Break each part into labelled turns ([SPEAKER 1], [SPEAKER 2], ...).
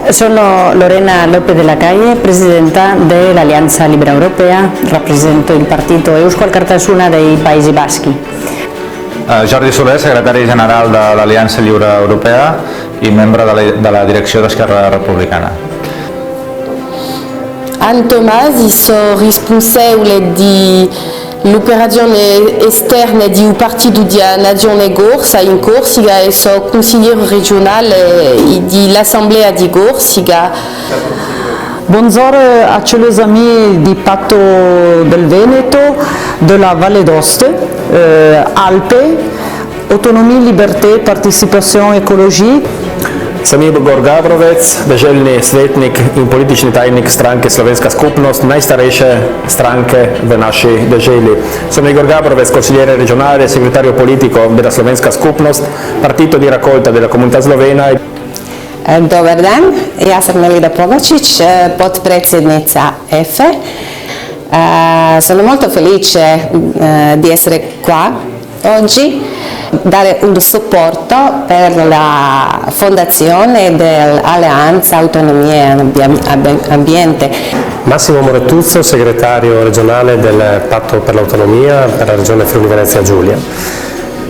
[SPEAKER 1] Sono Lorena López de la Calle, presidenta dell'Alleanza Libera Europea, rappresento il partito Eusko Alkartasuna dei Paesi Baschi.
[SPEAKER 2] Jordi Soler, secretari general de l'Aliança Lliure Europea i membre de la direcció d'Esquerra Republicana.
[SPEAKER 3] Anne Tomasi, sono responsabile dell'operazione esterna di un partito di Nazione Corsa in Corsica e sono consigliere regionale dell'Assemblea di Corsica.
[SPEAKER 4] Bonjour à tous les amis du Patto del Veneto, de la Valle d'Aoste, Alpes, autonomie, liberté, participation, écologie.
[SPEAKER 5] Sam Igor Gabrovec, deželni svetnik in politični tajnik stranke Slovenska skupnost, najstarejše stranke v naši deželi. Sono Igor Gabrovec, consigliere regionale e segretario politico della Slovenska skupnost, partito di raccolta della comunità slovena.
[SPEAKER 6] Dobar dan, ja sam Melida Pogačić, potpredsjednica EFE. Sono molto felice di essere qua oggi, dare un supporto per la fondazione dell'Alleanza Autonomia e Ambiente.
[SPEAKER 7] Massimo Morettuzzo, segretario regionale del Patto per l'Autonomia per la regione Friuli Venezia Giulia.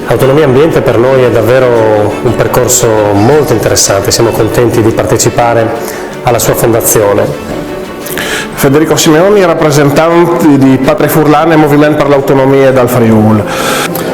[SPEAKER 7] Autonomia e Ambiente per noi è davvero un percorso molto interessante, siamo contenti di partecipare alla sua fondazione.
[SPEAKER 8] Federico Simeoni, rappresentante di Patria Furlana e Movimento per l'Autonomia dal Friul.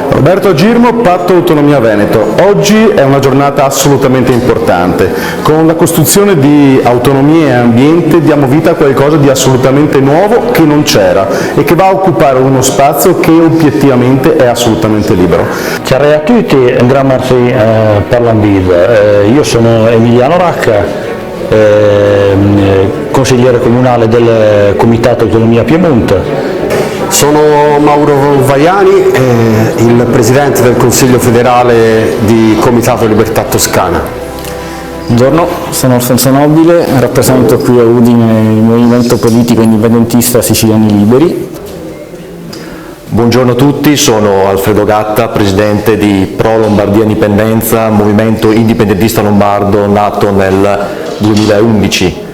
[SPEAKER 9] Roberto Girmo, Patto Autonomia Veneto. Oggi è una giornata assolutamente importante. Con la costruzione di Autonomia e Ambiente diamo vita a qualcosa di assolutamente nuovo che non c'era e che va a occupare uno spazio che obiettivamente è assolutamente libero.
[SPEAKER 10] Ciao a tutti, un gran merci per l'invito. Io sono Emiliano Racca, consigliere comunale del Comitato Autonomia Piemonte.
[SPEAKER 11] Sono Mauro Vaiani, il Presidente del Consiglio federale di Comitato Libertà Toscana.
[SPEAKER 12] Buongiorno, sono Alfonso Nobile, rappresento qui a Udine il movimento politico indipendentista Siciliani Liberi.
[SPEAKER 13] Buongiorno a tutti, sono Alfredo Gatta, Presidente di Pro Lombardia Indipendenza, movimento indipendentista lombardo nato nel 2011.